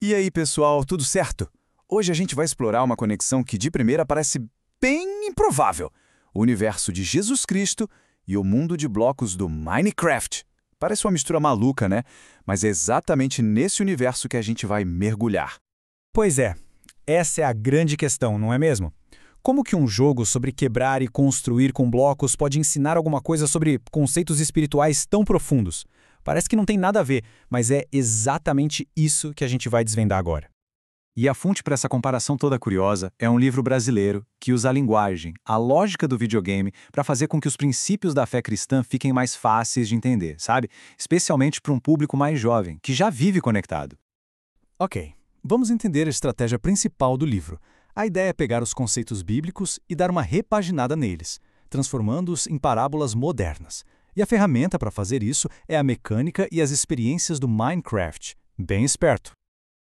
E aí, pessoal, tudo certo? Hoje a gente vai explorar uma conexão que de primeira parece bem improvável: o universo de Jesus Cristo e o mundo de blocos do Minecraft. Parece uma mistura maluca, né? Mas é exatamente nesse universo que a gente vai mergulhar. Pois é, essa é a grande questão, não é mesmo? Como que um jogo sobre quebrar e construir com blocos pode ensinar alguma coisa sobre conceitos espirituais tão profundos? Parece que não tem nada a ver, mas é exatamente isso que a gente vai desvendar agora. E a fonte para essa comparação toda curiosa é um livro brasileiro que usa a linguagem, a lógica do videogame, para fazer com que os princípios da fé cristã fiquem mais fáceis de entender, sabe? Especialmente para um público mais jovem, que já vive conectado. Ok, vamos entender a estratégia principal do livro. A ideia é pegar os conceitos bíblicos e dar uma repaginada neles, transformando-os em parábolas modernas. E a ferramenta para fazer isso é a mecânica e as experiências do Minecraft. Bem esperto.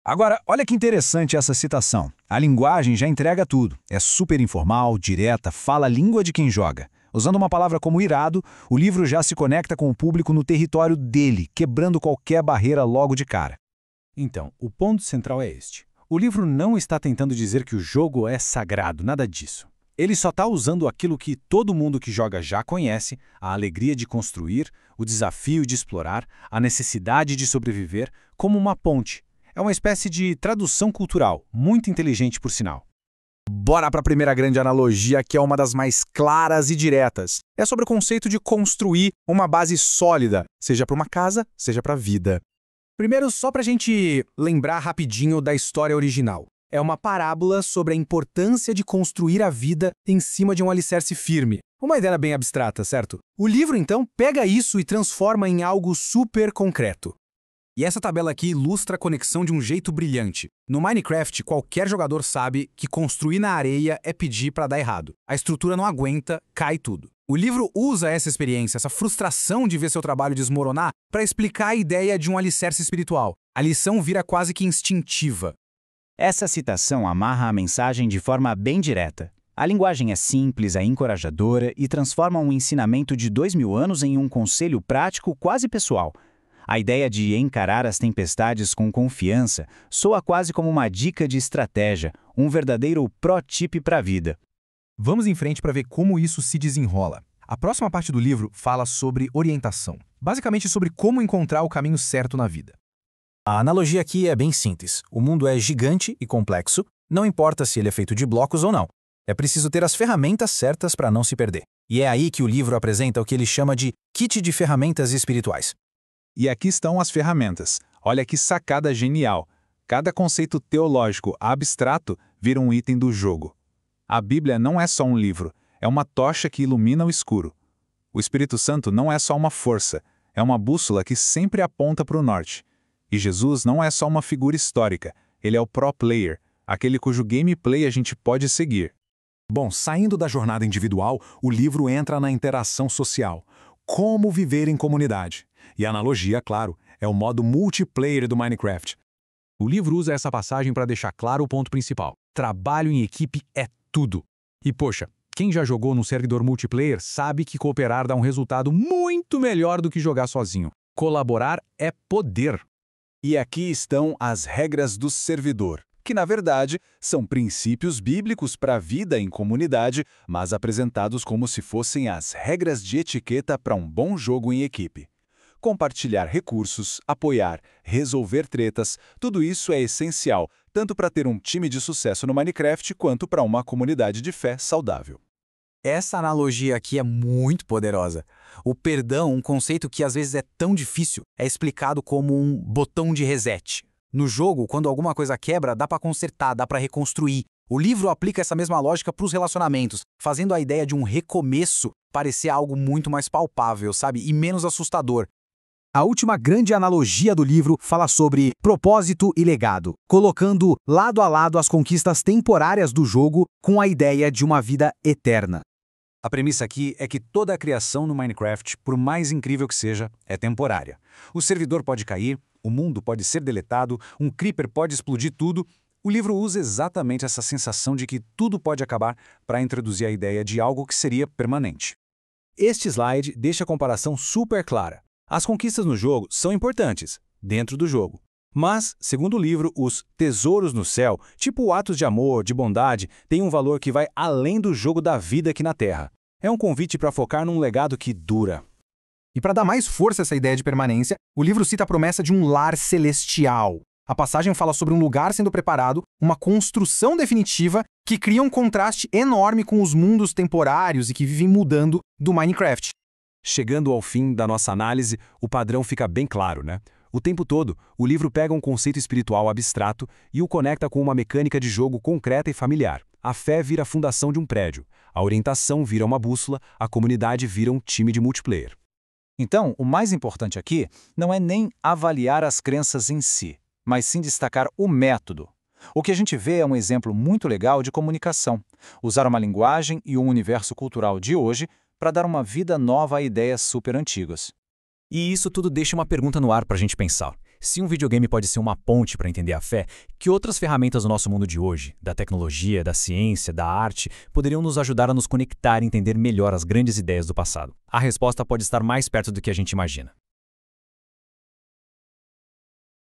Agora, olha que interessante essa citação. A linguagem já entrega tudo. É super informal, direta, fala a língua de quem joga. Usando uma palavra como irado, o livro já se conecta com o público no território dele, quebrando qualquer barreira logo de cara. Então, o ponto central é este. O livro não está tentando dizer que o jogo é sagrado, nada disso. Ele só está usando aquilo que todo mundo que joga já conhece, a alegria de construir, o desafio de explorar, a necessidade de sobreviver, como uma ponte. É uma espécie de tradução cultural, muito inteligente por sinal. Bora para a primeira grande analogia, que é uma das mais claras e diretas. É sobre o conceito de construir uma base sólida, seja para uma casa, seja para a vida. Primeiro, só para a gente lembrar rapidinho da história original. É uma parábola sobre a importância de construir a vida em cima de um alicerce firme. Uma ideia bem abstrata, certo? O livro, então, pega isso e transforma em algo super concreto. E essa tabela aqui ilustra a conexão de um jeito brilhante. No Minecraft, qualquer jogador sabe que construir na areia é pedir para dar errado. A estrutura não aguenta, cai tudo. O livro usa essa experiência, essa frustração de ver seu trabalho desmoronar, para explicar a ideia de um alicerce espiritual. A lição vira quase que instintiva. Essa citação amarra a mensagem de forma bem direta. A linguagem é simples, é encorajadora e transforma um ensinamento de 2000 anos em um conselho prático quase pessoal. A ideia de encarar as tempestades com confiança soa quase como uma dica de estratégia, um verdadeiro pro-tip para a vida. Vamos em frente para ver como isso se desenrola. A próxima parte do livro fala sobre orientação. Basicamente sobre como encontrar o caminho certo na vida. A analogia aqui é bem simples. O mundo é gigante e complexo, não importa se ele é feito de blocos ou não. É preciso ter as ferramentas certas para não se perder. E é aí que o livro apresenta o que ele chama de kit de ferramentas espirituais. E aqui estão as ferramentas. Olha que sacada genial. Cada conceito teológico abstrato vira um item do jogo. A Bíblia não é só um livro, é uma tocha que ilumina o escuro. O Espírito Santo não é só uma força, é uma bússola que sempre aponta para o norte. E Jesus não é só uma figura histórica, ele é o pro player, aquele cujo gameplay a gente pode seguir. Bom, saindo da jornada individual, o livro entra na interação social. Como viver em comunidade. E a analogia, claro, é o modo multiplayer do Minecraft. O livro usa essa passagem para deixar claro o ponto principal. Trabalho em equipe é tudo. E poxa, quem já jogou num servidor multiplayer sabe que cooperar dá um resultado muito melhor do que jogar sozinho. Colaborar é poder. E aqui estão as regras do servidor, que na verdade são princípios bíblicos para a vida em comunidade, mas apresentados como se fossem as regras de etiqueta para um bom jogo em equipe. Compartilhar recursos, apoiar, resolver tretas, tudo isso é essencial, tanto para ter um time de sucesso no Minecraft quanto para uma comunidade de fé saudável. Essa analogia aqui é muito poderosa. O perdão, um conceito que às vezes é tão difícil, é explicado como um botão de reset. No jogo, quando alguma coisa quebra, dá para consertar, dá para reconstruir. O livro aplica essa mesma lógica para os relacionamentos, fazendo a ideia de um recomeço parecer algo muito mais palpável, sabe? E menos assustador. A última grande analogia do livro fala sobre propósito e legado, colocando lado a lado as conquistas temporárias do jogo com a ideia de uma vida eterna. A premissa aqui é que toda a criação no Minecraft, por mais incrível que seja, é temporária. O servidor pode cair, o mundo pode ser deletado, um creeper pode explodir tudo. O livro usa exatamente essa sensação de que tudo pode acabar para introduzir a ideia de algo que seria permanente. Este slide deixa a comparação super clara. As conquistas no jogo são importantes, dentro do jogo. Mas, segundo o livro, os tesouros no céu, tipo atos de amor, de bondade, têm um valor que vai além do jogo da vida aqui na Terra. É um convite para focar num legado que dura. E para dar mais força a essa ideia de permanência, o livro cita a promessa de um lar celestial. A passagem fala sobre um lugar sendo preparado, uma construção definitiva que cria um contraste enorme com os mundos temporários e que vivem mudando do Minecraft. Chegando ao fim da nossa análise, o padrão fica bem claro, né? O tempo todo, o livro pega um conceito espiritual abstrato e o conecta com uma mecânica de jogo concreta e familiar. A fé vira a fundação de um prédio, a orientação vira uma bússola, a comunidade vira um time de multiplayer. Então, o mais importante aqui não é nem avaliar as crenças em si, mas sim destacar o método. O que a gente vê é um exemplo muito legal de comunicação. Usar uma linguagem e um universo cultural de hoje para dar uma vida nova a ideias super antigas. E isso tudo deixa uma pergunta no ar para a gente pensar. Se um videogame pode ser uma ponte para entender a fé, que outras ferramentas do nosso mundo de hoje, da tecnologia, da ciência, da arte, poderiam nos ajudar a nos conectar e entender melhor as grandes ideias do passado? A resposta pode estar mais perto do que a gente imagina.